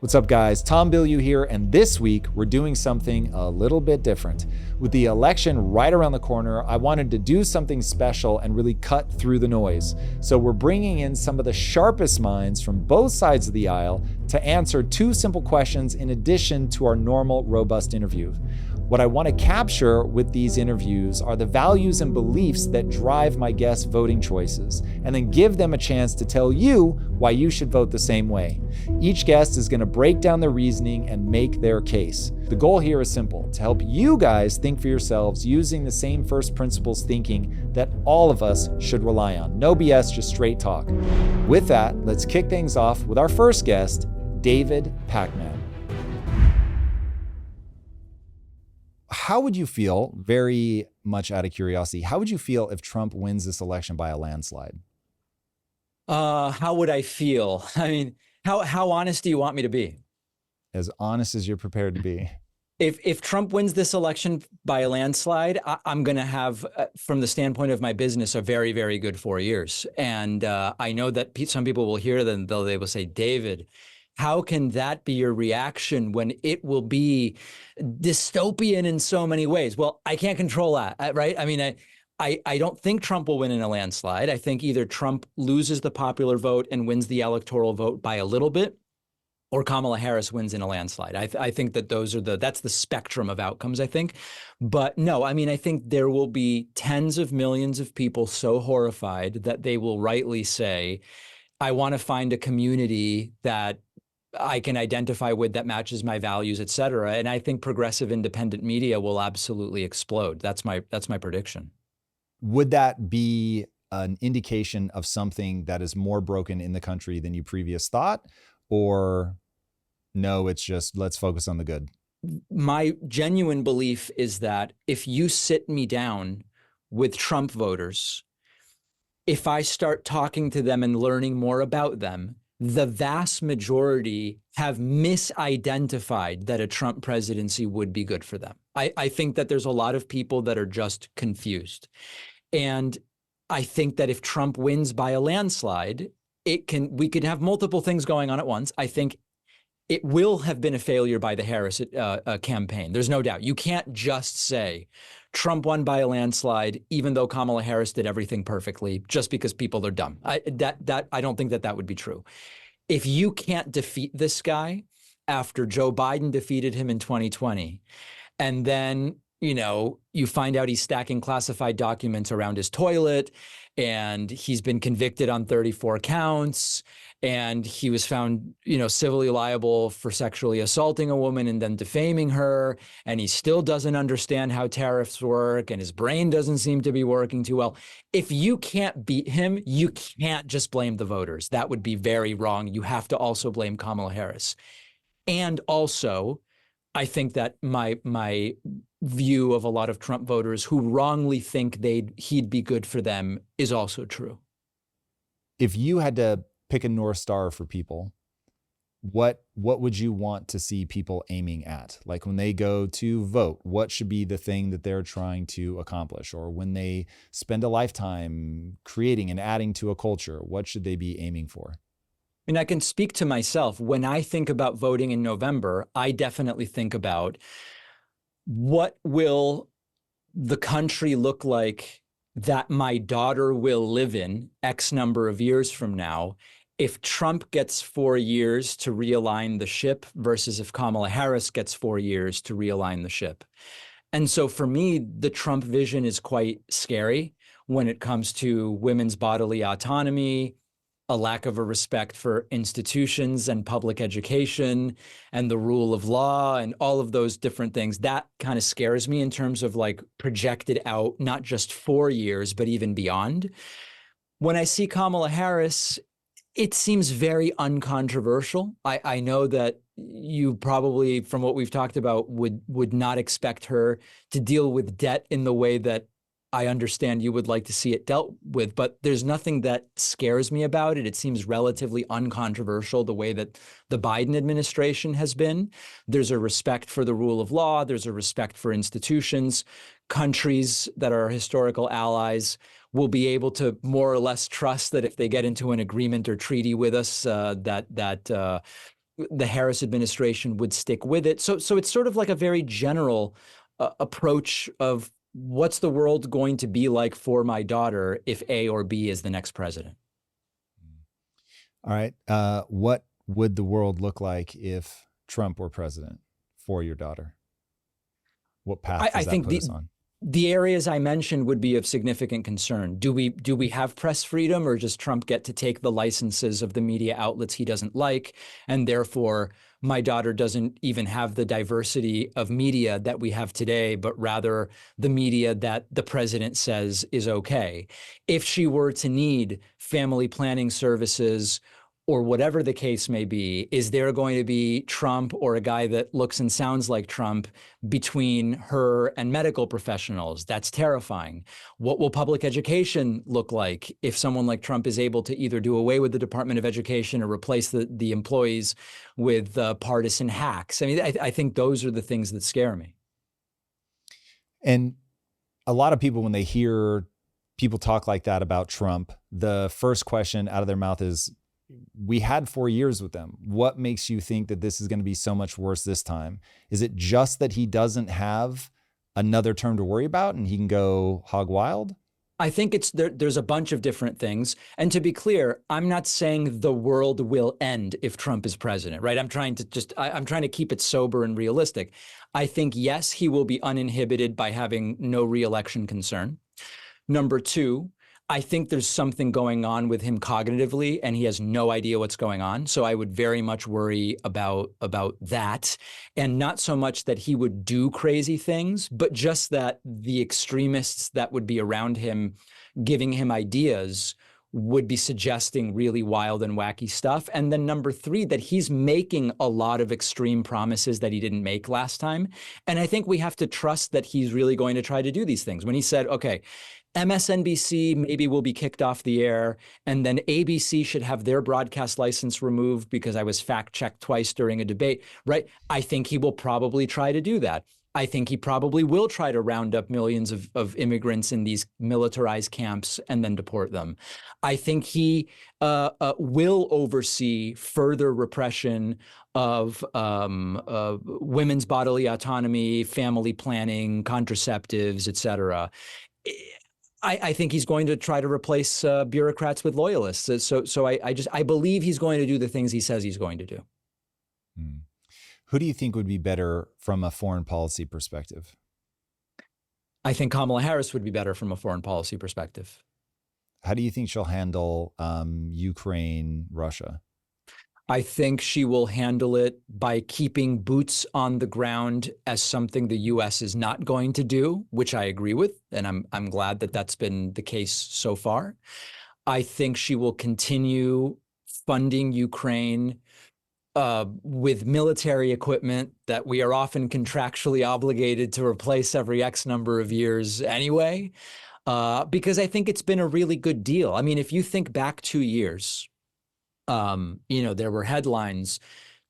What's up, guys? Tom Bilyeu here, and this week we're doing something a little bit different. With the election right around the corner, I wanted to do something special and really cut through the noise. So we're bringing in some of the sharpest minds from both sides of the aisle to answer two simple questions in addition to our normal, robust interview. What I want to capture with these interviews are the values and beliefs that drive my guests' voting choices, and then give them a chance to tell you why you should vote the same way. Each guest is going to break down their reasoning and make their case. The goal here is simple: to help you guys think for yourselves using the same first principles thinking that all of us should rely on. No BS, just straight talk. With that, let's kick things off with our first guest, David Pakman. How would you feel, very much out of curiosity, how would you feel if Trump wins this election by a landslide? How would I feel? I mean, how honest do you want me to be? As honest as you're prepared to be. If Trump wins this election by a landslide, I'm going to have, from the standpoint of my business, a very, very good 4 years. And I know that some people will hear them, they will say, David, how can that be your reaction when it will be dystopian in so many ways? Well, I can't control that, right? I mean, I don't think Trump will win in a landslide. I think either Trump loses the popular vote and wins the electoral vote by a little bit, or Kamala Harris wins in a landslide. I think that that's the spectrum of outcomes, I think. But no, I mean, I think there will be tens of millions of people so horrified that they will rightly say, I want to find a community that I can identify with, that matches my values, et cetera. And I think progressive independent media will absolutely explode. That's my prediction. Would that be an indication of something that is more broken in the country than you previous thought? Or no, it's just, let's focus on the good? My genuine belief is that if you sit me down with Trump voters, if I start talking to them and learning more about them, the vast majority have misidentified that a Trump presidency would be good for them. I think that there's a lot of people that are just confused. And I think that if Trump wins by a landslide, we could have multiple things going on at once. I think it will have been a failure by the Harris campaign. There's no doubt. You can't just say Trump won by a landslide, even though Kamala Harris did everything perfectly, just because people are dumb. I don't think that would be true. If you can't defeat this guy after Joe Biden defeated him in 2020, and then you find out he's stacking classified documents around his toilet, and he's been convicted on 34 counts, and he was found, civilly liable for sexually assaulting a woman and then defaming her, and he still doesn't understand how tariffs work, and his brain doesn't seem to be working too well. If you can't beat him, you can't just blame the voters. That would be very wrong. You have to also blame Kamala Harris. And also, I think that my view of a lot of Trump voters who wrongly think he'd be good for them is also true. If you had to pick a North Star for people, what would you want to see people aiming at? Like when they go to vote, what should be the thing that they're trying to accomplish? Or when they spend a lifetime creating and adding to a culture, what should they be aiming for? I mean, I can speak to myself. When I think about voting in November, I definitely think about what will the country look like that my daughter will live in X number of years from now if Trump gets 4 years to realign the ship versus if Kamala Harris gets 4 years to realign the ship. And so for me, the Trump vision is quite scary when it comes to women's bodily autonomy, a lack of a respect for institutions and public education and the rule of law and all of those different things. That kind of scares me in terms of like projected out, not just 4 years, but even beyond. When I see Kamala Harris, it seems very uncontroversial. I know that you probably, from what we've talked about, would not expect her to deal with debt in the way that I understand you would like to see it dealt with, but there's nothing that scares me about it. It seems relatively uncontroversial the way that the Biden administration has been. There's a respect for the rule of law. There's a respect for institutions. Countries that are historical allies will be able to more or less trust that if they get into an agreement or treaty with us, the Harris administration would stick with it. So it's sort of like a very general approach of what's the world going to be like for my daughter if A or B is the next president. All right. What would the world look like if Trump were president for your daughter? What path does I that think put us on? the areas I mentioned would be of significant concern. Do we have press freedom, or does Trump get to take the licenses of the media outlets he doesn't like, and therefore my daughter doesn't even have the diversity of media that we have today, but rather the media that the president says is okay? If she were to need family planning services or whatever the case may be, is there going to be Trump or a guy that looks and sounds like Trump between her and medical professionals? That's terrifying. What will public education look like if someone like Trump is able to either do away with the Department of Education or replace the employees with partisan hacks? I mean, I think those are the things that scare me. And a lot of people, when they hear people talk like that about Trump, the first question out of their mouth is, we had 4 years with them. What makes you think that this is going to be so much worse this time? Is it just that he doesn't have another term to worry about and he can go hog wild? I think there's a bunch of different things. And to be clear, I'm not saying the world will end if Trump is president, right? I'm trying to keep it sober and realistic. I think, yes, he will be uninhibited by having no reelection concern. Number two, I think there's something going on with him cognitively, and he has no idea what's going on. So I would very much worry about that, and not so much that he would do crazy things, but just that the extremists that would be around him, giving him ideas, would be suggesting really wild and wacky stuff. And then number three, that he's making a lot of extreme promises that he didn't make last time. And I think we have to trust that he's really going to try to do these things. When he said, okay, MSNBC maybe will be kicked off the air, and then ABC should have their broadcast license removed because I was fact-checked twice during a debate, right? I think he will probably try to do that. I think he probably will try to round up millions of immigrants in these militarized camps and then deport them. I think he will oversee further repression of women's bodily autonomy, family planning, contraceptives, et cetera. I think he's going to try to replace bureaucrats with loyalists. So I believe he's going to do the things he says he's going to do. Hmm. Who do you think would be better from a foreign policy perspective? I think Kamala Harris would be better from a foreign policy perspective. How do you think she'll handle Ukraine, Russia? I think she will handle it by keeping boots on the ground as something the U.S. is not going to do, which I agree with, and I'm glad that that's been the case so far. I think she will continue funding Ukraine with military equipment that we are often contractually obligated to replace every X number of years anyway, because I think it's been a really good deal. I mean, if you think back 2 years, there were headlines,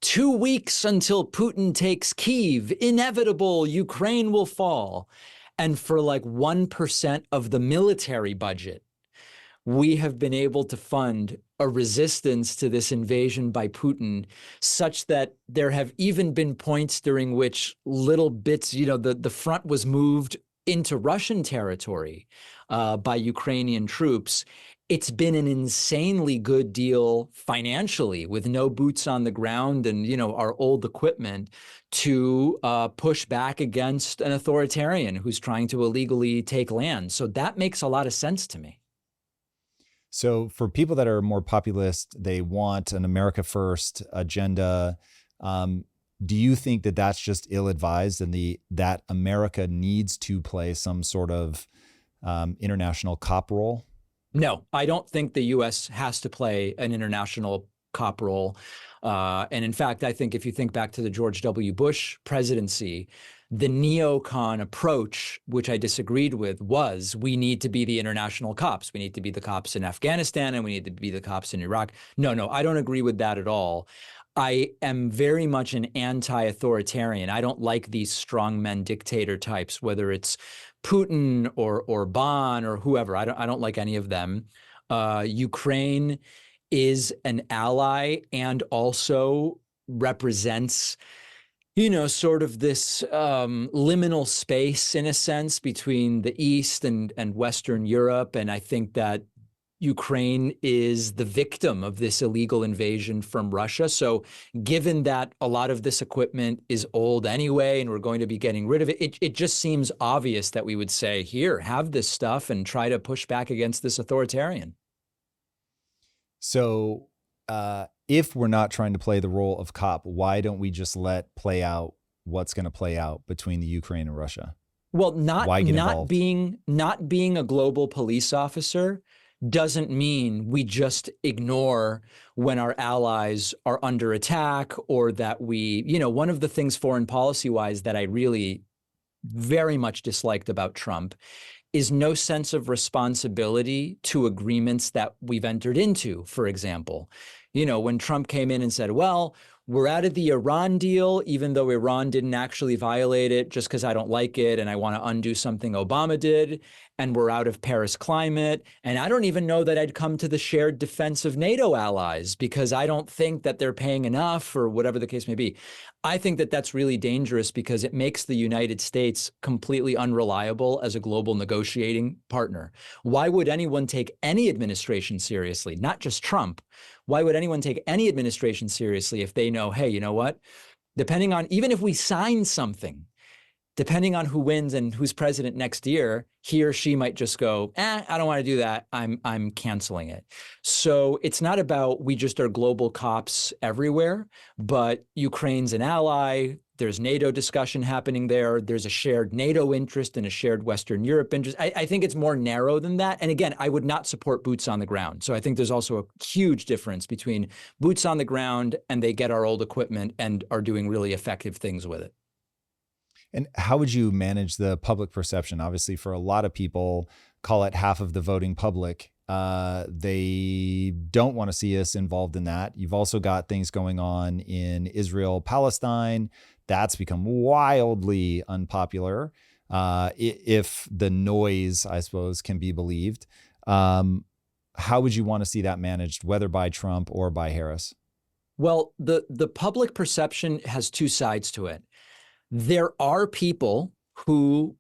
2 weeks until Putin takes Kyiv, inevitable, Ukraine will fall. And for like 1% of the military budget, we have been able to fund a resistance to this invasion by Putin, such that there have even been points during which little bits, the front was moved into Russian territory by Ukrainian troops. It's been an insanely good deal financially, with no boots on the ground and, our old equipment, to push back against an authoritarian who's trying to illegally take land. So that makes a lot of sense to me. So for people that are more populist, they want an America first agenda. Do you think that that's just ill-advised, and that America needs to play some sort of international cop role? No, I don't think the U.S. has to play an international cop role. And in fact, I think if you think back to the George W. Bush presidency, the neocon approach, which I disagreed with, was we need to be the international cops. We need to be the cops in Afghanistan, and we need to be the cops in Iraq. No, I don't agree with that at all. I am very much an anti-authoritarian. I don't like these strongmen dictator types, whether it's Putin or Orban or whoever. I don't like any of them. Ukraine is an ally and also represents, sort of this liminal space in a sense between the East and Western Europe. And I think that Ukraine is the victim of this illegal invasion from Russia. So given that a lot of this equipment is old anyway, and we're going to be getting rid of it, it just seems obvious that we would say, here, have this stuff and try to push back against this authoritarian. So if we're not trying to play the role of cop, why don't we just let play out what's going to play out between the Ukraine and Russia? Well, not being a global police officer doesn't mean we just ignore when our allies are under attack, or that we, one of the things foreign policy wise that I really very much disliked about Trump is no sense of responsibility to agreements that we've entered into. For example, when Trump came in and said, well, we're out of the Iran deal, even though Iran didn't actually violate it, just because I don't like it and I want to undo something Obama did. And we're out of Paris climate. And I don't even know that I'd come to the shared defense of NATO allies, because I don't think that they're paying enough, or whatever the case may be. I think that that's really dangerous, because it makes the United States completely unreliable as a global negotiating partner. Why would anyone take any administration seriously, not just Trump? Why would anyone take any administration seriously if they know, hey, you know what? Depending on, even if we sign something, depending on who wins and who's president next year, he or she might just go, I don't want to do that. I'm canceling it. So it's not about we just are global cops everywhere, but Ukraine's an ally. There's NATO discussion happening there. There's a shared NATO interest and a shared Western Europe interest. I think it's more narrow than that. And again, I would not support boots on the ground. So I think there's also a huge difference between boots on the ground and they get our old equipment and are doing really effective things with it. And how would you manage the public perception? Obviously, for a lot of people, call it half of the voting public, they don't want to see us involved in that. You've also got things going on in Israel-Palestine. That's become wildly unpopular, if the noise, I suppose, can be believed. How would you want to see that managed, whether by Trump or by Harris? Well, the public perception has two sides to it. There are people who,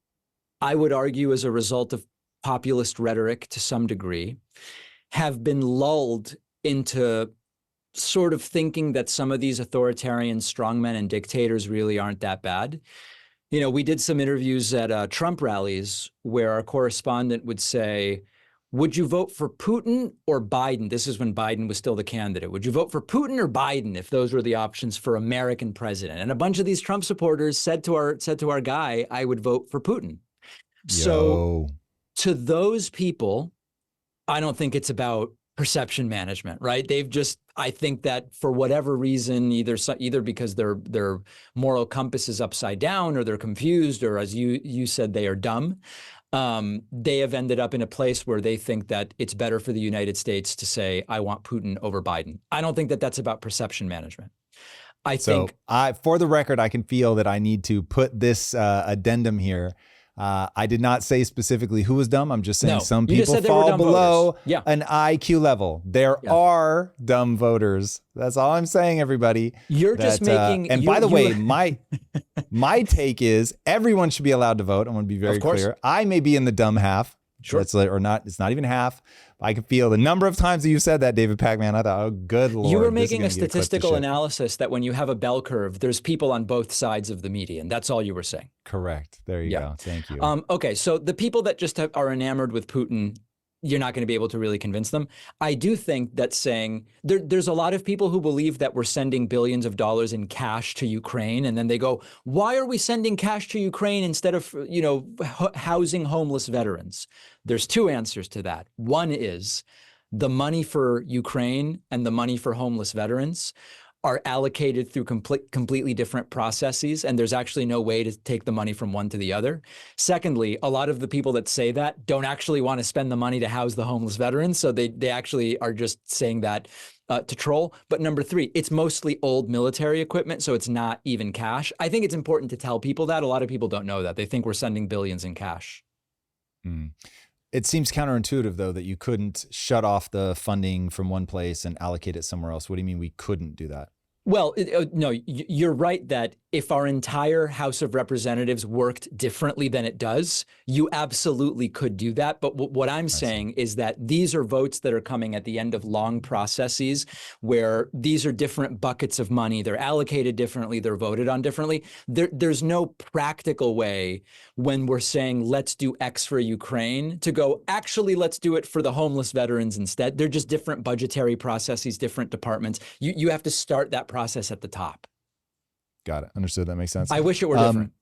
I would argue, as a result of populist rhetoric to some degree, have been lulled into sort of thinking that some of these authoritarian strongmen and dictators really aren't that bad. We did some interviews at Trump rallies where our correspondent would say, would you vote for Putin or Biden? This is when Biden was still the candidate. Would you vote for Putin or Biden if those were the options for American president? And a bunch of these Trump supporters said to our guy, I would vote for Putin. So to those people, I don't think it's about perception management, right? They've just, I think that for whatever reason, either because their moral compass is upside down, or they're confused, or as you said, they are dumb. They have ended up in a place where they think that it's better for the United States to say, I want Putin over Biden. I don't think that that's about perception management. For the record, I can feel that I need to put this addendum here. I did not say specifically who was dumb. I'm just saying some people fall below an IQ level. There are dumb voters. That's all I'm saying, everybody. You're just making... and by the way, my take is everyone should be allowed to vote. I want to be very clear. I may be in the dumb half. Sure. Or not. It's not even half. I can feel the number of times that you said that, David Pakman. I thought, oh, good Lord. You were making a statistical analysis that when you have a bell curve, there's people on both sides of the median. That's all you were saying. Correct. There you go. Thank you. Okay. So the people that just are enamored with Putin, you're not going to be able to really convince them. I do think that saying there's a lot of people who believe that we're sending billions of dollars in cash to Ukraine. And then they go, why are we sending cash to Ukraine instead of, housing homeless veterans? There's two answers to that. One is the money for Ukraine and the money for homeless veterans are allocated through completely different processes, and there's actually no way to take the money from one to the other. Secondly, a lot of the people that say that don't actually want to spend the money to house the homeless veterans, so they actually are just saying that to troll. But number three, it's mostly old military equipment, so it's not even cash. I think it's important to tell people that. A lot of people don't know that. They think we're sending billions in cash. It seems counterintuitive, though, that you couldn't shut off the funding from one place and allocate it somewhere else. What do you mean we couldn't do that? Well, no, you're right that if our entire House of Representatives worked differently than it does, you absolutely could do that. But what I'm I see. saying is that these are votes that are coming at the end of long processes where these are different buckets of money. They're allocated differently. They're voted on differently. There's no practical way when we're saying, let's do X for Ukraine to go, actually, let's do it for the homeless veterans instead. They're just different budgetary processes, different departments. You have to start that process at the top. Got it. Understood. That makes sense. I wish it were different.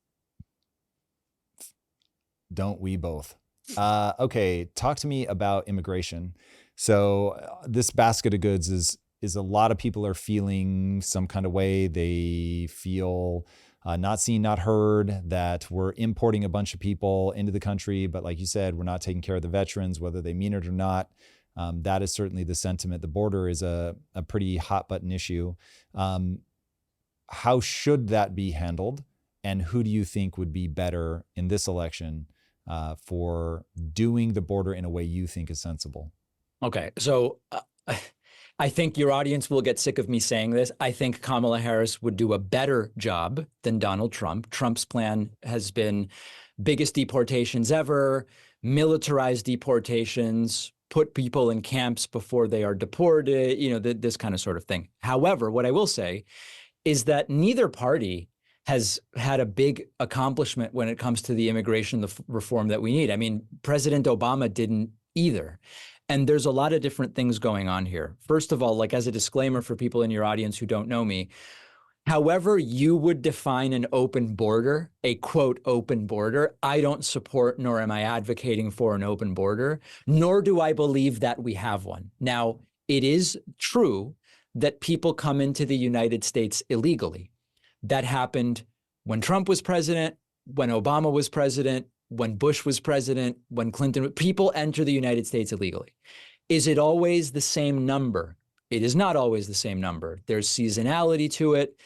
Don't we both? Okay, talk to me about immigration. So this basket of goods is a lot of people are feeling some kind of way. They feel not seen, not heard, that we're importing a bunch of people into the country. But like you said, we're not taking care of the veterans, whether they mean it or not. That is certainly the sentiment. The border is a pretty hot button issue. How should that be handled? And who do you think would be better in this election for doing the border in a way you think is sensible? Okay, so I think your audience will get sick of me saying this. I think Kamala Harris would do a better job than Donald Trump. Trump's plan has been biggest deportations ever, militarized deportations, put people in camps before they are deported, this kind of sort of thing. However, what I will say is that neither party has had a big accomplishment when it comes to the immigration reform that we need. I mean, President Obama didn't either. And there's a lot of different things going on here. First of all, like as a disclaimer for people in your audience who don't know me, however you would define an open border, a quote open border, I don't support nor am I advocating for an open border, nor do I believe that we have one. Now, it is true that people come into the United States illegally. That happened when Trump was president, when Obama was president, when Bush was president, when Clinton, people enter the United States illegally. Is it always the same number? It is not always the same number. There's seasonality to it.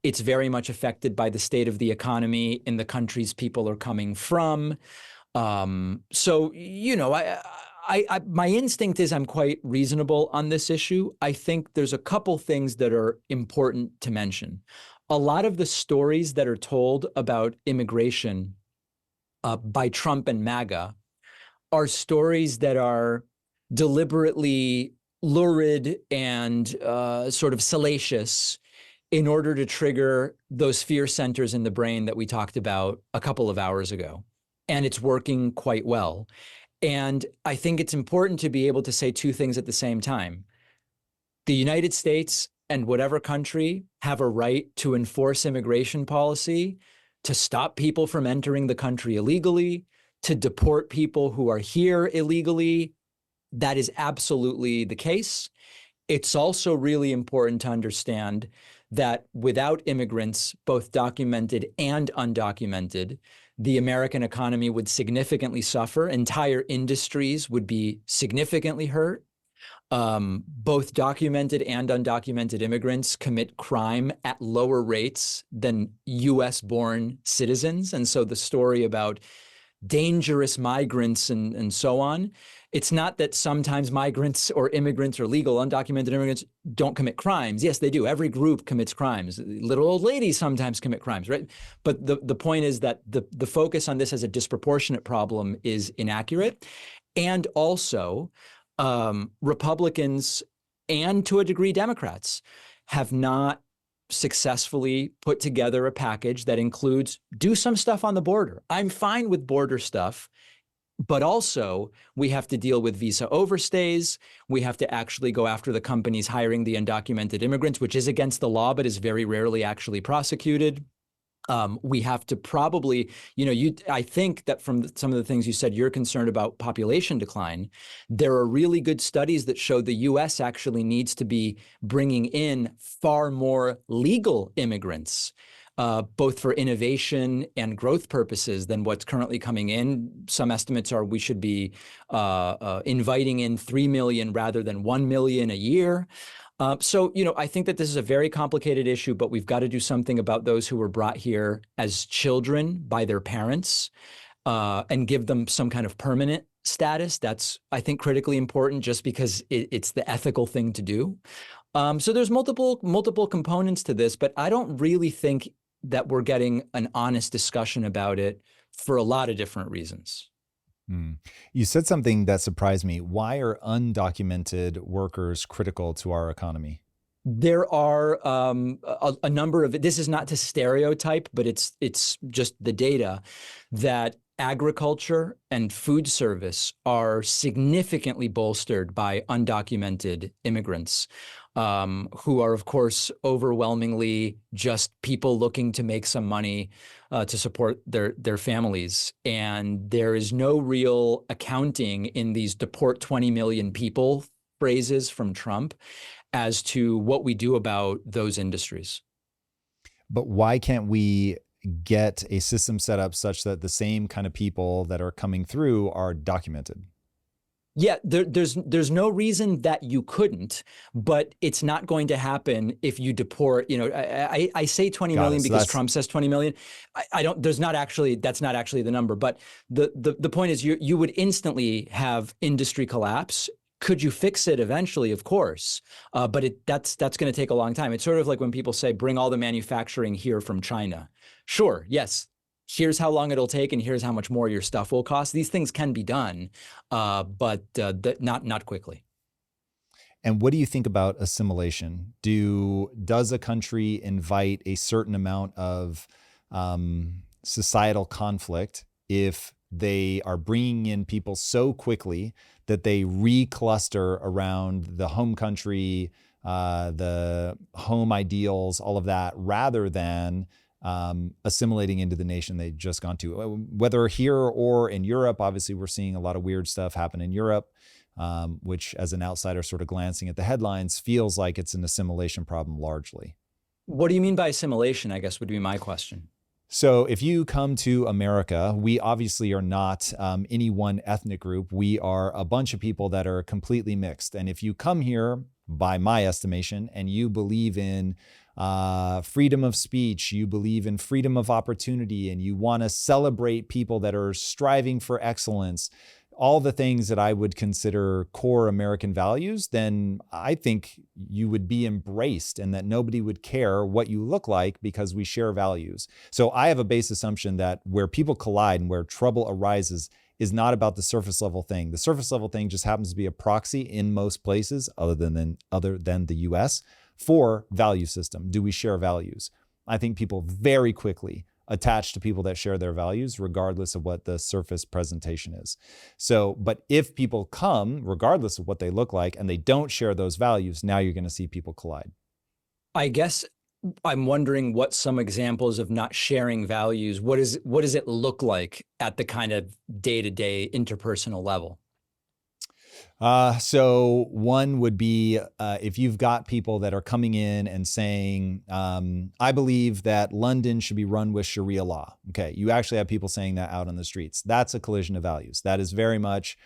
It's very much affected by the state of the economy in the countries people are coming from. So, my instinct is I'm quite reasonable on this issue. I think there's a couple things that are important to mention. A lot of the stories that are told about immigration by Trump and MAGA are stories that are deliberately lurid and sort of salacious in order to trigger those fear centers in the brain that we talked about a couple of hours ago. And it's working quite well. And I think it's important to be able to say two things at the same time. The United States and whatever country have a right to enforce immigration policy, to stop people from entering the country illegally, to deport people who are here illegally. That is absolutely the case. It's also really important to understand that without immigrants, both documented and undocumented, the American economy would significantly suffer. Entire industries would be significantly hurt. Both documented and undocumented immigrants commit crime at lower rates than US-born citizens. And so the story about dangerous migrants and so on, it's not that sometimes migrants or immigrants or legal undocumented immigrants don't commit crimes. Yes, they do. Every group commits crimes. Little old ladies sometimes commit crimes, right? But the point is that the focus on this as a disproportionate problem is inaccurate. And also, Republicans and to a degree Democrats have not successfully put together a package that includes do some stuff on the border. I'm fine with border stuff, but also we have to deal with visa overstays. We have to actually go after the companies hiring the undocumented immigrants, which is against the law, but is very rarely actually prosecuted. We have to probably, I think that from some of the things you said, you're concerned about population decline. There are really good studies that show the U.S. actually needs to be bringing in far more legal immigrants, both for innovation and growth purposes than what's currently coming in. Some estimates are we should be inviting in 3 million rather than 1 million a year. So, I think that this is a very complicated issue, but we've got to do something about those who were brought here as children by their parents and give them some kind of permanent status. That's, I think, critically important just because it's the ethical thing to do. So there's multiple components to this, but I don't really think that we're getting an honest discussion about it for a lot of different reasons. You said something that surprised me. Why are undocumented workers critical to our economy? There are a number of, this is not to stereotype, but it's just the data that agriculture and food service are significantly bolstered by undocumented immigrants, who are, of course, overwhelmingly just people looking to make some money to support their families. And there is no real accounting in these deport 20 million people phrases from Trump as to what we do about those industries. But why can't we get a system set up such that the same kind of people that are coming through are documented? Yeah, there's no reason that you couldn't, but it's not going to happen if you deport. I say 20 Got million it. So because that's Trump says 20 million. I don't. There's not actually. That's not actually the number. But the point is, you would instantly have industry collapse. Could you fix it eventually? Of course, but that's going to take a long time. It's sort of like when people say, "Bring all the manufacturing here from China." Sure, yes. Here's how long it'll take, and here's how much more your stuff will cost. These things can be done, but not quickly. And what do you think about assimilation? Does a country invite a certain amount of societal conflict if they are bringing in people so quickly that they recluster around the home country, the home ideals, all of that, rather than assimilating into the nation they've just gone to? Whether here or in Europe, obviously we're seeing a lot of weird stuff happen in Europe, which as an outsider sort of glancing at the headlines feels like it's an assimilation problem largely. What do you mean by assimilation, I guess would be my question. So if you come to America, we obviously are not any one ethnic group. We are a bunch of people that are completely mixed. And if you come here, by my estimation, and you believe in freedom of speech, you believe in freedom of opportunity, and you want to celebrate people that are striving for excellence, all the things that I would consider core American values, then I think you would be embraced and that nobody would care what you look like because we share values. So I have a base assumption that where people collide and where trouble arises is not about the surface level thing. The surface level thing just happens to be a proxy in most places other than the US for value system. Do we share values? I think people very quickly attach to people that share their values, regardless of what the surface presentation is. So, but if people come, regardless of what they look like, and they don't share those values, now you're going to see people collide. I guess I'm wondering what some examples of not sharing values, what does it look like at the kind of day-to-day interpersonal level? So one would be if you've got people that are coming in and saying, I believe that London should be run with Sharia law. Okay, you actually have people saying that out on the streets. That's a collision of values. That is very much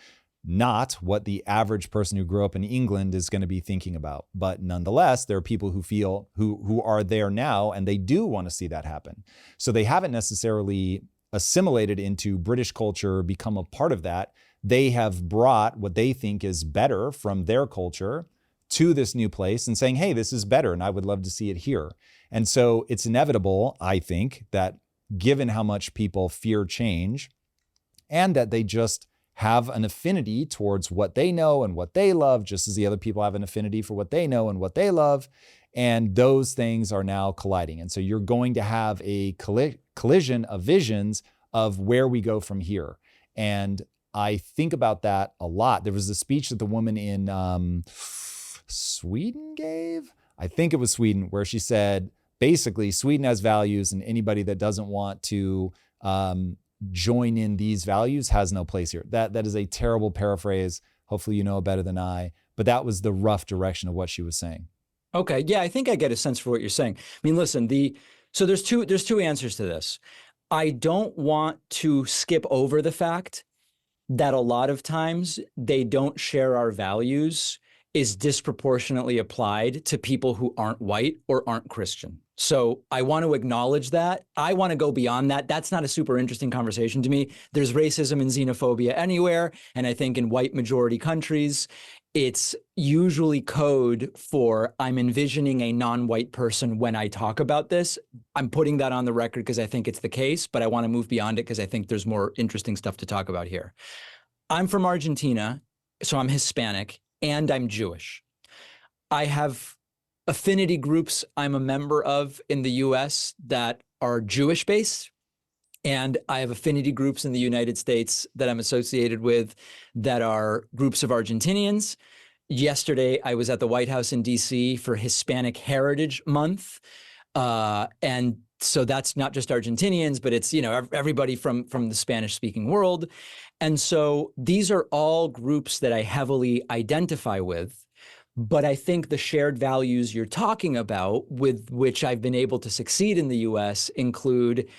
not what the average person who grew up in England is going to be thinking about. But nonetheless, there are people who feel who are there now and they do want to see that happen. So they haven't necessarily assimilated into British culture, become a part of that. They have brought what they think is better from their culture to this new place and saying, hey, this is better and I would love to see it here. And so it's inevitable, I think, that given how much people fear change and that they just have an affinity towards what they know and what they love, just as the other people have an affinity for what they know and what they love. And those things are now colliding. And so you're going to have a collision of visions of where we go from here. And I think about that a lot. There was a speech that the woman in Sweden gave. I think it was Sweden, where she said, basically, Sweden has values and anybody that doesn't want to join in these values has no place here. That is a terrible paraphrase. Hopefully you know it better than I, but that was the rough direction of what she was saying. Okay, yeah, I think I get a sense for what you're saying. I mean, listen, so there's two answers to this. I don't want to skip over the fact that a lot of times they don't share our values is disproportionately applied to people who aren't white or aren't Christian. So I want to acknowledge that. I want to go beyond that. That's not a super interesting conversation to me. There's racism and xenophobia anywhere. And I think in white majority countries, it's usually code for I'm envisioning a non-white person when I talk about this. I'm putting that on the record because I think it's the case, but I want to move beyond it because I think there's more interesting stuff to talk about here. I'm from Argentina, so I'm Hispanic, and I'm Jewish. I have affinity groups I'm a member of in the US that are Jewish based. And I have affinity groups in the United States that I'm associated with that are groups of Argentinians. Yesterday, I was at the White House in DC for Hispanic Heritage Month. And so that's not just Argentinians, but it's, everybody from the Spanish speaking world. And so these are all groups that I heavily identify with. But I think the shared values you're talking about, with which I've been able to succeed in the US, include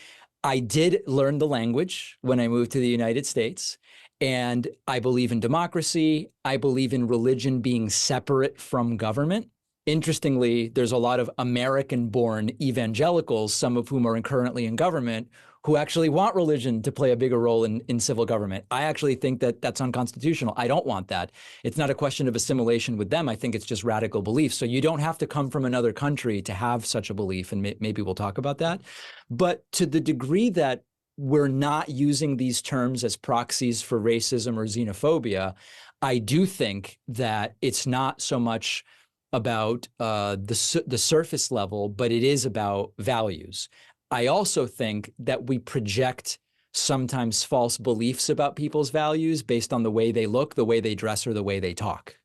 I did learn the language when I moved to the United States, and I believe in democracy. I believe in religion being separate from government. Interestingly, there's a lot of American-born evangelicals, some of whom are currently in government, who actually want religion to play a bigger role in civil government. I actually think that that's unconstitutional. I don't want that. It's not a question of assimilation with them. I think it's just radical belief. So you don't have to come from another country to have such a belief, and maybe we'll talk about that. But to the degree that we're not using these terms as proxies for racism or xenophobia, I do think that it's not so much about the surface level, but it is about values. I also think that we project sometimes false beliefs about people's values based on the way they look, the way they dress, or the way they talk.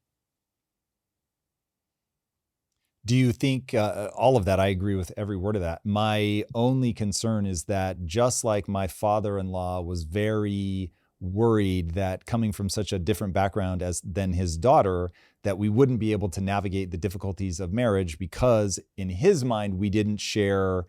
Do you think all of that? I agree with every word of that. My only concern is that just like my father-in-law was very worried that coming from such a different background than his daughter, that we wouldn't be able to navigate the difficulties of marriage because in his mind, we didn't share,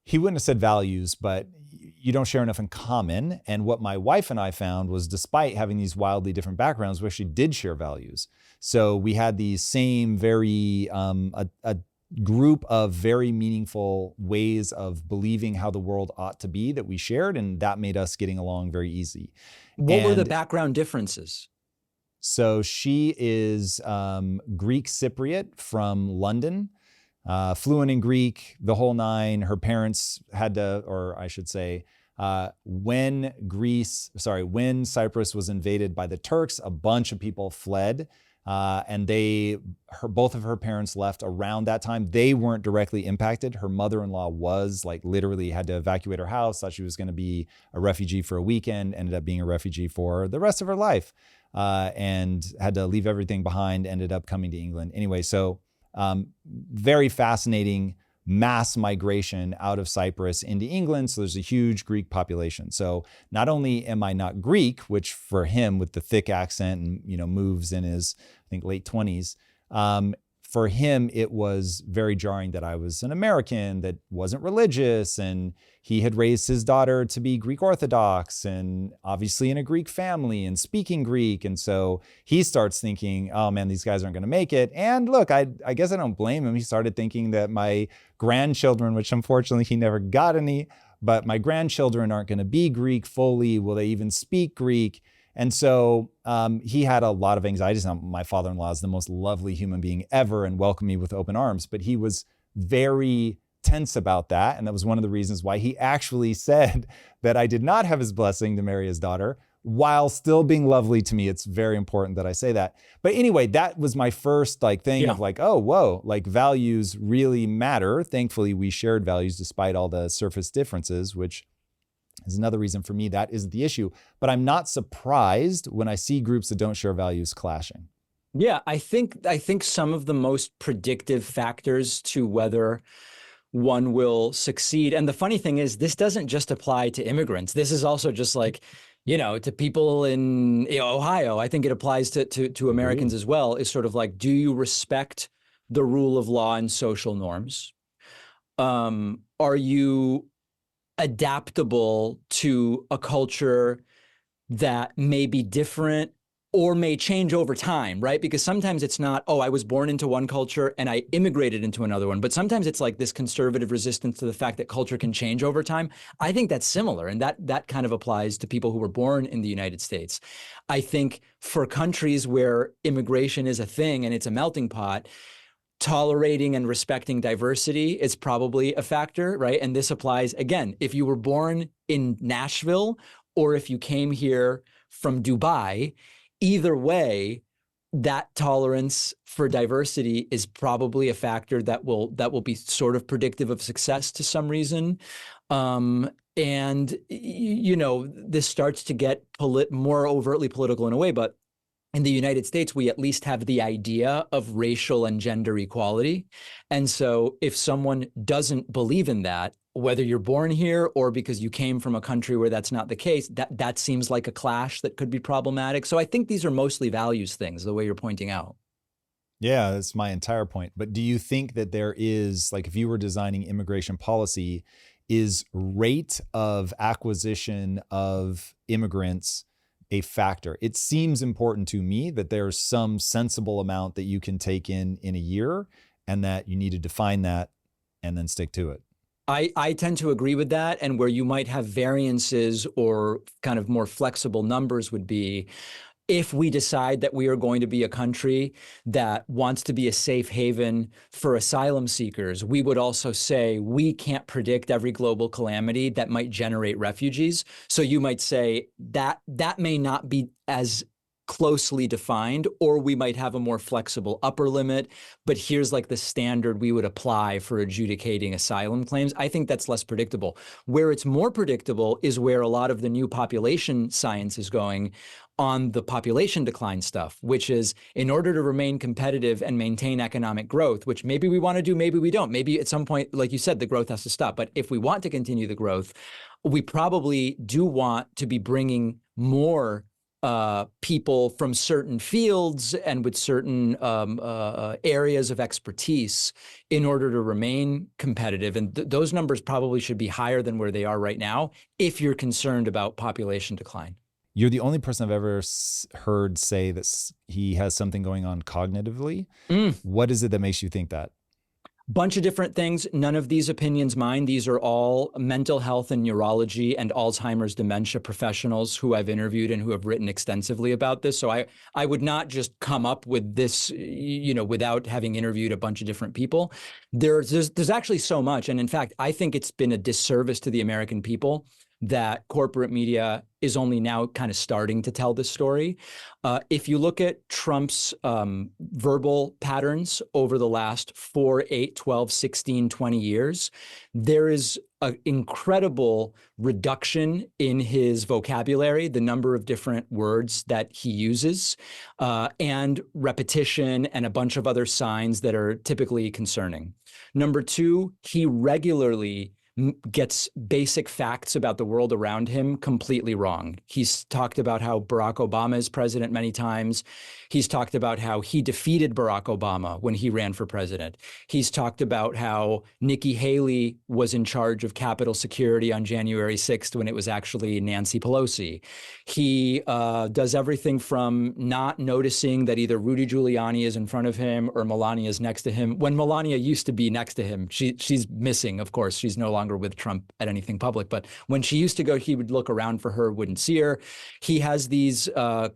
he wouldn't have said values, but you don't share enough in common. And what my wife and I found was, despite having these wildly different backgrounds, we actually did share values. So we had these same a group of very meaningful ways of believing how the world ought to be that we shared, and that made us getting along very easy. What were the background differences? So she is Greek Cypriot from London, fluent in Greek, the whole nine. Her parents had to, or I should say, when Cyprus was invaded by the Turks, a bunch of people fled. And both of her parents left around that time. They weren't directly impacted. Her mother-in-law was, like, literally had to evacuate her house, thought she was going to be a refugee for a weekend, ended up being a refugee for the rest of her life, and had to leave everything behind, ended up coming to England. Anyway, so very fascinating mass migration out of Cyprus into England. So there's a huge Greek population. So not only am I not Greek, which for him with the thick accent and, moves in his, I think, late 20s, for him, it was very jarring that I was an American that wasn't religious, and he had raised his daughter to be Greek Orthodox and obviously in a Greek family and speaking Greek. And so he starts thinking, oh man, these guys aren't going to make it. And look, I guess I don't blame him. He started thinking that my grandchildren, which unfortunately he never got any, but my grandchildren aren't going to be Greek fully. Will they even speak Greek? And so he had a lot of anxieties. Now, my father-in-law is the most lovely human being ever and welcomed me with open arms, but he was very tense about that. And that was one of the reasons why he actually said that I did not have his blessing to marry his daughter while still being lovely to me. It's very important that I say that. But anyway, that was my first thing of oh, whoa, values really matter. Thankfully, we shared values despite all the surface differences, which is another reason for me that isn't the issue. But I'm not surprised when I see groups that don't share values clashing. Yeah, I think some of the most predictive factors to whether one will succeed. And the funny thing is, this doesn't just apply to immigrants. This is also just to people in Ohio. I think it applies to Americans as well, is sort of do you respect the rule of law and social norms? Are you adaptable to a culture that may be different or may change over time, right? Because sometimes it's not, oh, I was born into one culture and I immigrated into another one. But sometimes it's like this conservative resistance to the fact that culture can change over time. I think that's similar. And that kind of applies to people who were born in the United States. I think for countries where immigration is a thing and it's a melting pot, tolerating and respecting diversity is probably a factor, right? And this applies, again, if you were born in Nashville or if you came here from Dubai, either way, that tolerance for diversity is probably a factor that will be sort of predictive of success to some reason. And this starts to get more overtly political in a way, but in the United States, we at least have the idea of racial and gender equality. And so if someone doesn't believe in that, whether you're born here or because you came from a country where that's not the case, that seems like a clash that could be problematic. So I think these are mostly values things, the way you're pointing out. Yeah, that's my entire point. But do you think that there is, like, if you were designing immigration policy, is rate of acquisition of immigrants a factor? It seems important to me that there's some sensible amount that you can take in a year, and that you need to define that and then stick to it. I tend to agree with that. And where you might have variances or kind of more flexible numbers would be if we decide that we are going to be a country that wants to be a safe haven for asylum seekers, we would also say we can't predict every global calamity that might generate refugees. So you might say that may not be as closely defined, or we might have a more flexible upper limit, but here's like the standard we would apply for adjudicating asylum claims. I think that's less predictable. Where it's more predictable is where a lot of the new population science is going on the population decline stuff, which is in order to remain competitive and maintain economic growth, which maybe we want to do, maybe we don't. Maybe at some point, like you said, the growth has to stop. But if we want to continue the growth, we probably do want to be bringing more people from certain fields and with certain areas of expertise in order to remain competitive. And those numbers probably should be higher than where they are right now if you're concerned about population decline. You're the only person I've ever heard say that he has something going on cognitively. What is it that makes you think that? Bunch of different things. None of these opinions mine. These are all mental health and neurology and Alzheimer's dementia professionals who I've interviewed and who have written extensively about this. So I would not just come up with this, without having interviewed a bunch of different people. There's actually so much. And in fact, I think it's been a disservice to the American people that corporate media is only now kind of starting to tell this story. If you look at Trump's verbal patterns over the last 4, 8, 12, 16, 20 years, there is an incredible reduction in his vocabulary, the number of different words that he uses, and repetition and a bunch of other signs that are typically concerning. Number two, he regularly gets basic facts about the world around him completely wrong. He's talked about how Barack Obama is president many times. He's talked about how he defeated Barack Obama when he ran for president. He's talked about how Nikki Haley was in charge of Capitol security on January 6th when it was actually Nancy Pelosi. He does everything from not noticing that either Rudy Giuliani is in front of him or Melania is next to him. When Melania used to be next to him, she's missing, of course. She's no longer with Trump at anything public. But when she used to go, he would look around for her, wouldn't see her. He has these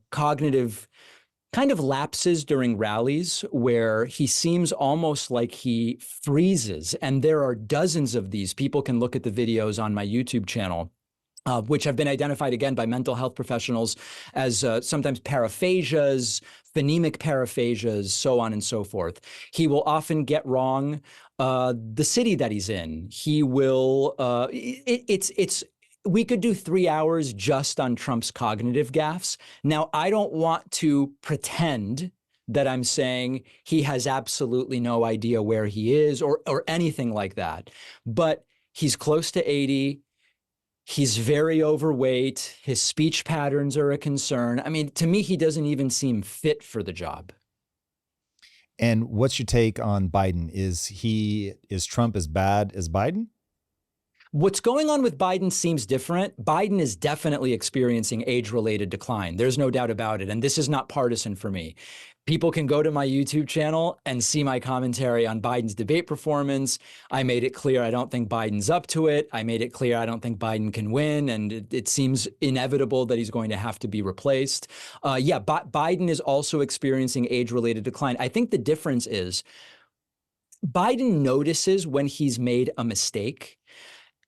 cognitive kind of lapses during rallies where he seems almost like he freezes. And there are dozens of these. People can look at the videos on my YouTube channel, which have been identified again by mental health professionals as sometimes paraphasias, phonemic paraphasias, so on and so forth. He will often get wrong the city that he's in. He will, we could do 3 hours just on Trump's cognitive gaffes. Now, I don't want to pretend that I'm saying he has absolutely no idea where he is or anything like that. But he's close to 80. He's very overweight. His speech patterns are a concern. I mean, to me, he doesn't even seem fit for the job. And what's your take on Biden? Is Trump as bad as Biden? What's going on with Biden seems different. Biden is definitely experiencing age-related decline. There's no doubt about it. And this is not partisan for me. People can go to my YouTube channel and see my commentary on Biden's debate performance. I made it clear I don't think Biden's up to it. I made it clear I don't think Biden can win. And it seems inevitable that he's going to have to be replaced. Biden is also experiencing age-related decline. I think the difference is Biden notices when he's made a mistake,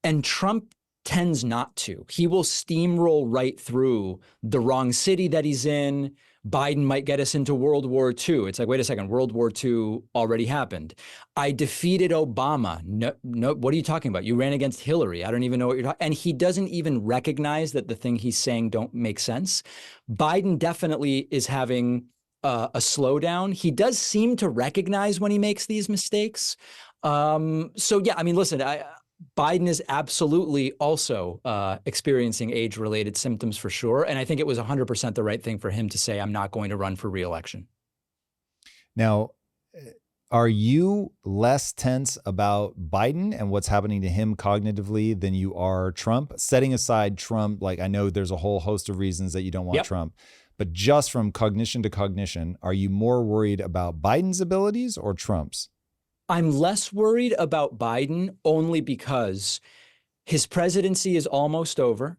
and Trump tends not to. He will steamroll right through the wrong city that he's in. Biden might get us into World War II. It's like, wait a second, World War II already happened. I defeated Obama. No, what are you talking about? You ran against Hillary. I don't even know what you're talking. And he doesn't even recognize that the thing he's saying don't make sense. Biden definitely is having a slowdown. He does seem to recognize when he makes these mistakes. Listen, Biden is absolutely also experiencing age-related symptoms for sure. And I think it was 100% the right thing for him to say, I'm not going to run for re-election. Now, are you less tense about Biden and what's happening to him cognitively than you are Trump? Setting aside Trump, like I know there's a whole host of reasons that you don't want Trump, but just from cognition to cognition, are you more worried about Biden's abilities or Trump's? I'm less worried about Biden only because his presidency is almost over.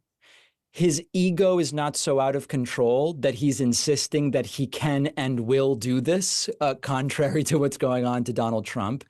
His ego is not so out of control that he's insisting that he can and will do this, contrary to what's going on to Donald Trump.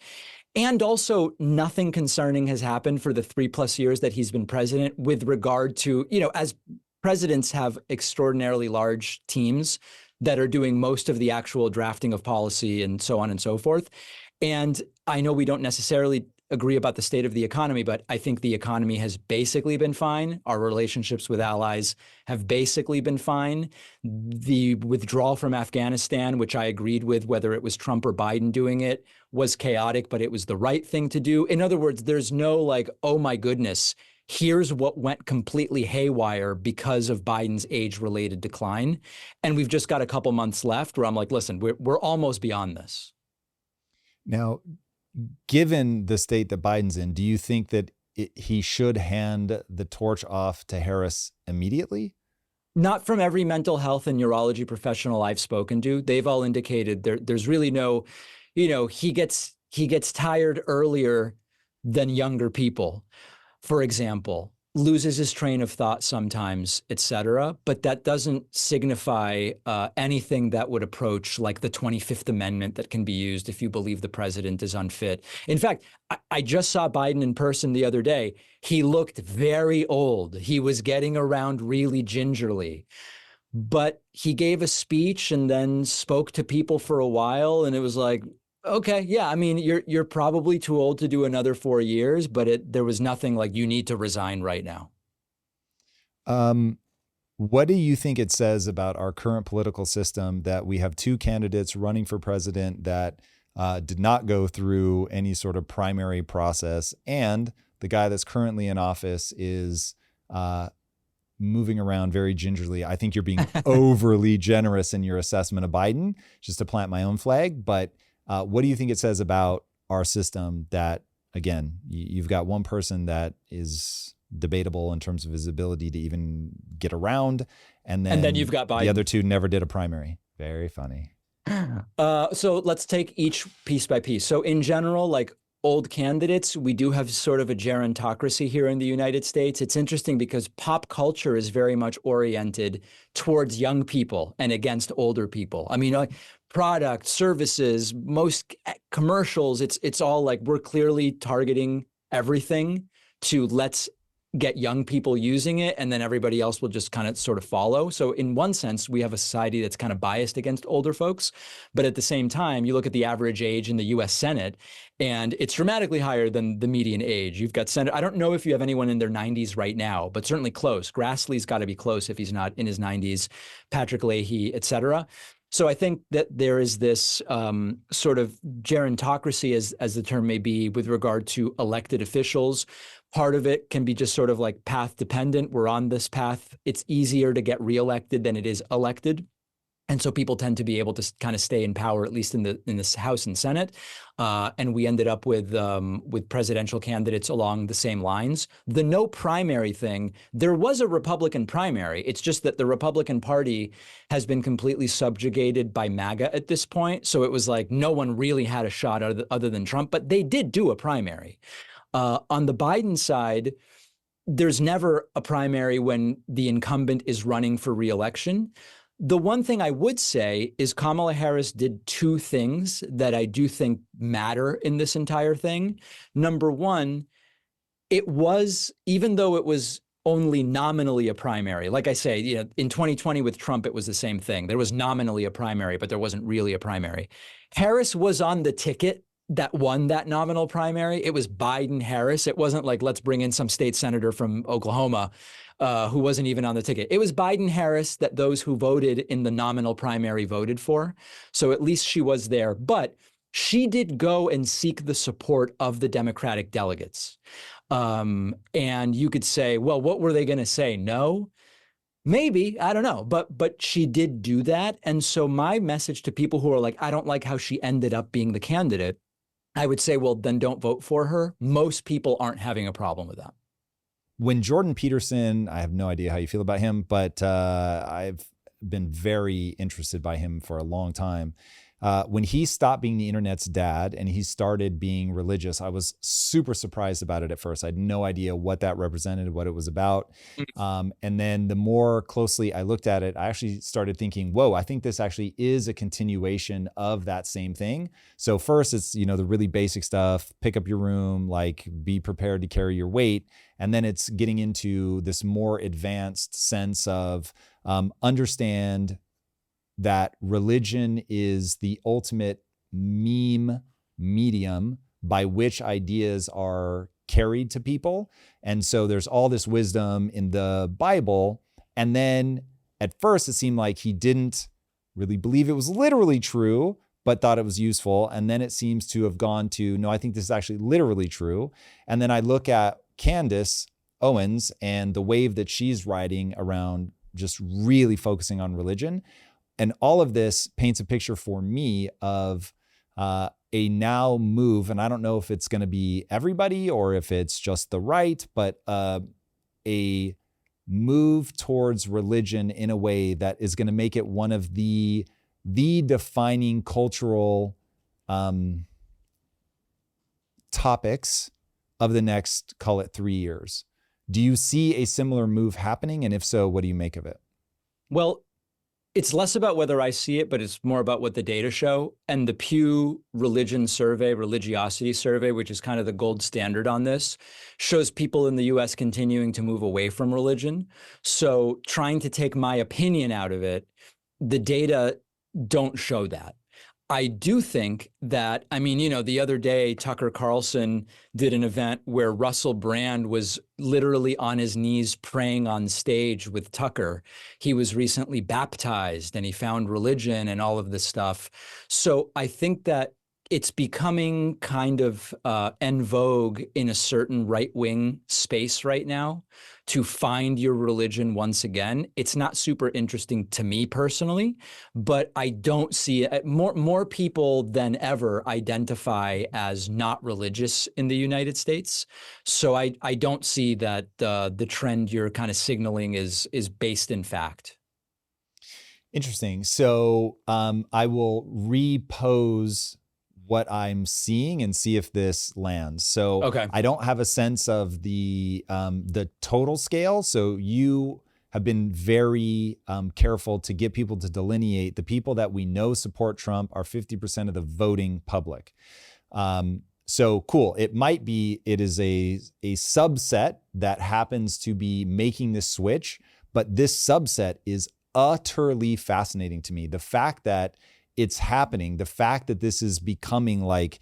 And also, nothing concerning has happened for the 3+ years that he's been president with regard to, as presidents have extraordinarily large teams that are doing most of the actual drafting of policy and so on and so forth. And I know we don't necessarily agree about the state of the economy, but I think the economy has basically been fine. Our relationships with allies have basically been fine. The withdrawal from Afghanistan, which I agreed with, whether it was Trump or Biden doing it, was chaotic, but it was the right thing to do. In other words, there's no like, oh my goodness, here's what went completely haywire because of Biden's age-related decline. And we've just got a couple months left where I'm like, listen, we're almost beyond this. Now, given the state that Biden's in, do you think that he should hand the torch off to Harris immediately? Not from every mental health and neurology professional I've spoken to. They've all indicated there's really no, he gets tired earlier than younger people, for example, loses his train of thought sometimes, et cetera. But that doesn't signify anything that would approach like the 25th Amendment that can be used if you believe the president is unfit. In fact, I just saw Biden in person the other day. He looked very old. He was getting around really gingerly. But he gave a speech and then spoke to people for a while. And it was like, okay, yeah, I mean, you're probably too old to do another 4 years, but there was nothing like you need to resign right now. What do you think it says about our current political system that we have two candidates running for president that did not go through any sort of primary process, and the guy that's currently in office is moving around very gingerly? I think you're being overly generous in your assessment of Biden, just to plant my own flag, but what do you think it says about our system that, again, you've got one person that is debatable in terms of his ability to even get around, and then you've got Biden. The other two never did a primary. Very funny. So let's take each piece by piece. So in general, like old candidates, we do have sort of a gerontocracy here in the United States. It's interesting because pop culture is very much oriented towards young people and against older people. I mean, product, services, most commercials, it's all like we're clearly targeting everything to let's get young people using it, and then everybody else will just kind of sort of follow. So in one sense, we have a society that's kind of biased against older folks. But at the same time, you look at the average age in the US Senate, and it's dramatically higher than the median age. You've got Senate. I don't know if you have anyone in their 90s right now, but certainly close. Grassley's got to be close if he's not in his 90s, Patrick Leahy, et cetera. So I think that there is this sort of gerontocracy, as the term may be, with regard to elected officials. Part of it can be just sort of like path dependent. We're on this path. It's easier to get reelected than it is elected. And so people tend to be able to kind of stay in power, at least in the House and Senate. And we ended up with presidential candidates along the same lines. The no primary thing, there was a Republican primary. It's just that the Republican Party has been completely subjugated by MAGA at this point. So it was like no one really had a shot other than Trump, but they did do a primary. On the Biden side, there's never a primary when the incumbent is running for re-election. The one thing I would say is Kamala Harris did two things that I do think matter in this entire thing. Number one, it was, even though it was only nominally a primary, like I say, in 2020 with Trump, it was the same thing. There was nominally a primary, but there wasn't really a primary. Harris was on the ticket that won that nominal primary. It was Biden-Harris. It wasn't like, let's bring in some state senator from Oklahoma who wasn't even on the ticket. It was Biden-Harris that those who voted in the nominal primary voted for. So at least she was there. But she did go and seek the support of the Democratic delegates. And you could say, well, what were they going to say? No? Maybe, I don't know, but she did do that. And so my message to people who are like, I don't like how she ended up being the candidate, I would say, well, then don't vote for her. Most people aren't having a problem with that. When Jordan Peterson, I have no idea how you feel about him, but I've been very interested by him for a long time. When he stopped being the internet's dad and he started being religious, I was super surprised about it at first. I had no idea what that represented, what it was about. And then the more closely I looked at it, I actually started thinking, whoa, I think this actually is a continuation of that same thing. So first it's, the really basic stuff, pick up your room, like be prepared to carry your weight. And then it's getting into this more advanced sense of understand that religion is the ultimate meme medium by which ideas are carried to people. And so there's all this wisdom in the Bible. And then at first it seemed like he didn't really believe it was literally true, but thought it was useful. And then it seems to have gone to, no, I think this is actually literally true. And then I look at Candace Owens and the wave that she's riding around just really focusing on religion. And all of this paints a picture for me of a now move, and I don't know if it's going to be everybody or if it's just the right, but a move towards religion in a way that is going to make it one of the defining cultural topics of the next, call it 3 years. Do you see a similar move happening? And if so, what do you make of it? Well, it's less about whether I see it, but it's more about what the data show. And the Pew Religion Survey, Religiosity Survey, which is kind of the gold standard on this, shows people in the US continuing to move away from religion. So trying to take my opinion out of it, the data don't show that. I do think that, the other day, Tucker Carlson did an event where Russell Brand was literally on his knees praying on stage with Tucker. He was recently baptized and he found religion and all of this stuff. So I think that it's becoming kind of en vogue in a certain right-wing space right now to find your religion once again. It's not super interesting to me personally, but I don't see it. More people than ever identify as not religious in the United States. So I don't see that the trend you're kind of signaling is based in fact. Interesting. So I will repose what I'm seeing and see if this lands. So okay. I don't have a sense of the total scale. So you have been very careful to get people to delineate the people that we know support Trump are 50% of the voting public. So cool. It is a subset that happens to be making this switch, but this subset is utterly fascinating to me. The fact that it's happening, the fact that this is becoming like,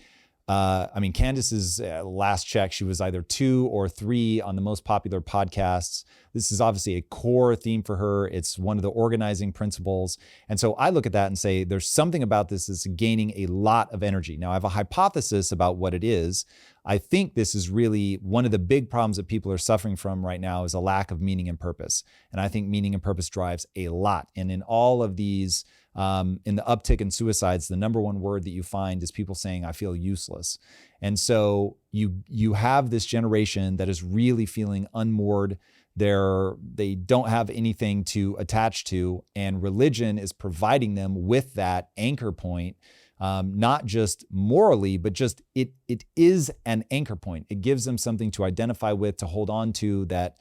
Candace's last check, she was either 2 or 3 on the most popular podcasts. This is obviously a core theme for her. It's one of the organizing principles. And so I look at that and say, there's something about this that's gaining a lot of energy. Now I have a hypothesis about what it is. I think this is really one of the big problems that people are suffering from right now is a lack of meaning and purpose. And I think meaning and purpose drives a lot. And in all of these In the uptick in suicides, the number one word that you find is people saying, I feel useless. And so you have this generation that is really feeling unmoored. They don't have anything to attach to, and religion is providing them with that anchor point, not just morally, but just it is an anchor point. It gives them something to identify with, to hold on to, that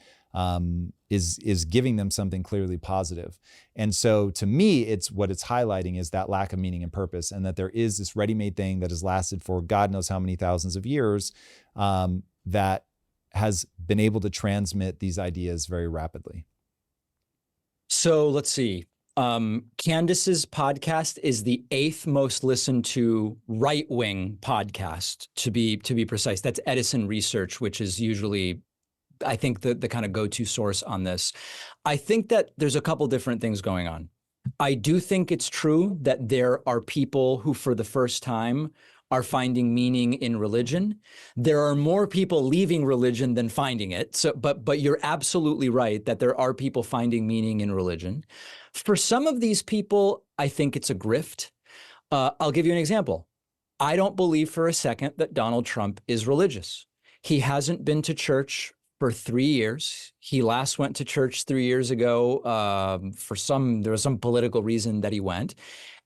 is giving them something clearly positive. And so to me, it's highlighting is that lack of meaning and purpose, and that there is this ready-made thing that has lasted for God knows how many thousands of years, that has been able to transmit these ideas very rapidly. So let's see. Candace's podcast is the 8th most listened to right-wing podcast, to be precise. That's Edison Research, which is usually, I think, the kind of go-to source on this. I think that there's a couple different things going on. I do think it's true that there are people who, for the first time, are finding meaning in religion. There are more people leaving religion than finding it. So, but you're absolutely right that there are people finding meaning in religion. For some of these people, I think it's a grift. I'll give you an example. I don't believe for a second that Donald Trump is religious. He hasn't been to church for 3 years. He last went to church 3 years ago. There was some political reason that he went.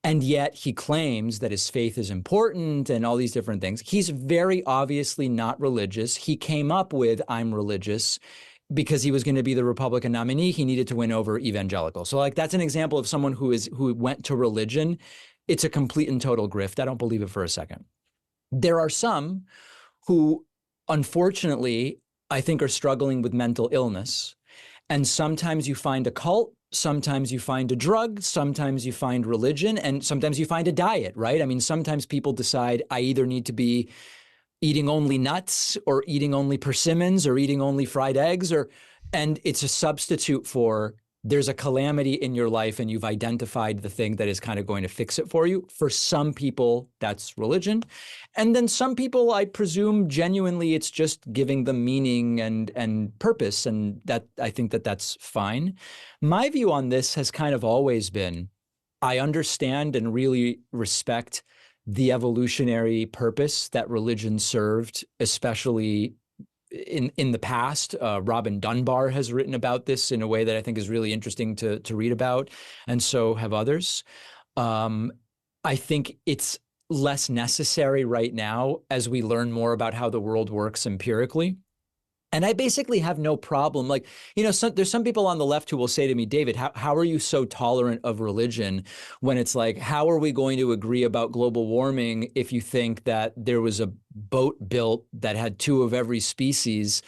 And yet he claims that his faith is important and all these different things. He's very obviously not religious. He came up with "I'm religious" because he was going to be the Republican nominee. He needed to win over evangelicals. So like that's an example of someone who went to religion. It's a complete and total grift. I don't believe it for a second. There are some who, unfortunately, I think are struggling with mental illness. And sometimes you find a cult, sometimes you find a drug, sometimes you find religion, and sometimes you find a diet, right? I mean, sometimes people decide I either need to be eating only nuts or eating only persimmons or eating only fried eggs, and it's a substitute for there's a calamity in your life and you've identified the thing that is kind of going to fix it for you. For some people, that's religion. And then some people, I presume, genuinely, it's just giving them meaning and purpose. And that I think that that's fine. My view on this has kind of always been, I understand and really respect the evolutionary purpose that religion served, especially in the past. Robin Dunbar has written about this in a way that I think is really interesting to read about, and so have others. I think it's less necessary right now as we learn more about how the world works empirically. And I basically have no problem. Like, there's some people on the left who will say to me, David, how are you so tolerant of religion when it's like, how are we going to agree about global warming if you think that there was a boat built that had 2 of every species?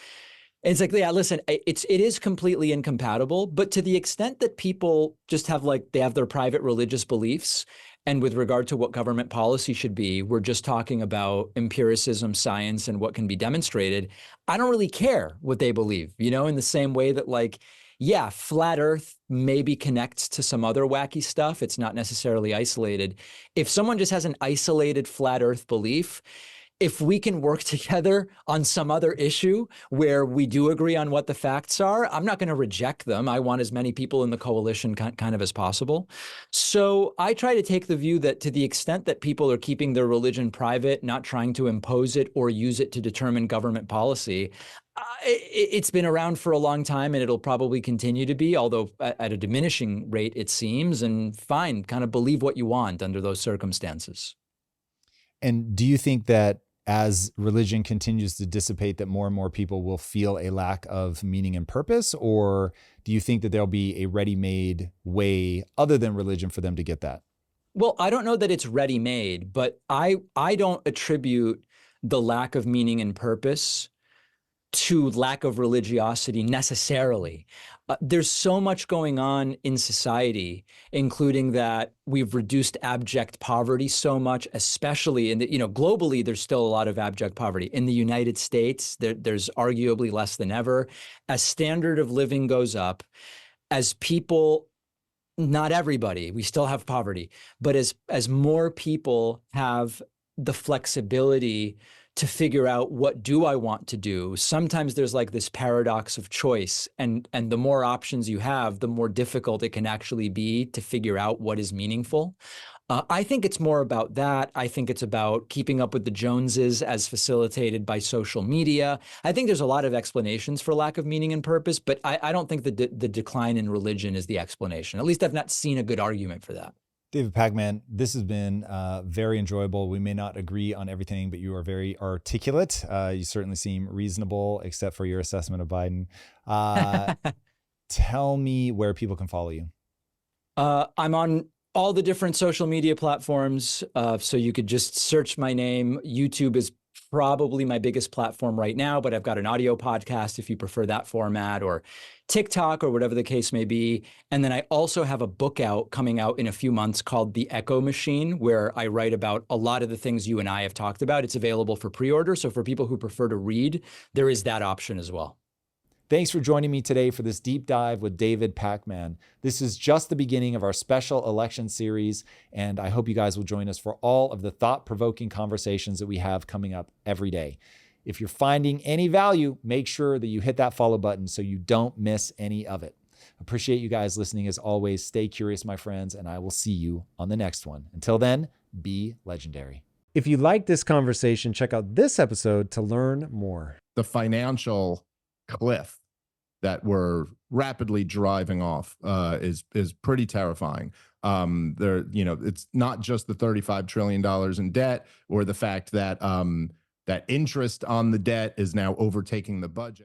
And it's like, yeah, listen, it is completely incompatible. But to the extent that people just have they have their private religious beliefs, and with regard to what government policy should be, we're just talking about empiricism, science, and what can be demonstrated. I don't really care what they believe, in the same way that yeah, flat Earth maybe connects to some other wacky stuff. It's not necessarily isolated. If someone just has an isolated flat Earth belief, if we can work together on some other issue where we do agree on what the facts are, I'm not going to reject them. I want as many people in the coalition kind of as possible. So I try to take the view that to the extent that people are keeping their religion private, not trying to impose it or use it to determine government policy, it's been around for a long time and it'll probably continue to be, although at a diminishing rate, it seems. And fine, kind of believe what you want under those circumstances. And do you think that as religion continues to dissipate, that more and more people will feel a lack of meaning and purpose? Or do you think that there'll be a ready-made way other than religion for them to get that? Well, I don't know that it's ready-made, but I don't attribute the lack of meaning and purpose to lack of religiosity necessarily. There's so much going on in society, including that we've reduced abject poverty so much, especially globally, there's still a lot of abject poverty. In the United States, there's arguably less than ever. As standard of living goes up, as people, not everybody, we still have poverty, but as more people have the flexibility to figure out what do I want to do. Sometimes there's like this paradox of choice, and the more options you have, the more difficult it can actually be to figure out what is meaningful. I think it's more about that. I think it's about keeping up with the Joneses as facilitated by social media. I think there's a lot of explanations for lack of meaning and purpose, but I don't think the decline in religion is the explanation. At least I've not seen a good argument for that. David Pakman, this has been very enjoyable. We may not agree on everything, but you are very articulate. You certainly seem reasonable, except for your assessment of Biden. Tell me where people can follow you. I'm on all the different social media platforms. So you could just search my name. YouTube is probably my biggest platform right now, but I've got an audio podcast if you prefer that format, or TikTok, or whatever the case may be. And then I also have a book coming out in a few months called The Echo Machine, where I write about a lot of the things you and I have talked about. It's available for pre-order. So for people who prefer to read, there is that option as well. Thanks for joining me today for this deep dive with David Pakman. This is just the beginning of our special election series, and I hope you guys will join us for all of the thought-provoking conversations that we have coming up every day. If you're finding any value, make sure that you hit that follow button so you don't miss any of it. Appreciate you guys listening as always. Stay curious, my friends, and I will see you on the next one. Until then, be legendary. If you like this conversation, check out this episode to learn more. The financial cliff that we're rapidly driving off is pretty terrifying. It's not just the $35 trillion in debt, or the fact that that interest on the debt is now overtaking the budget.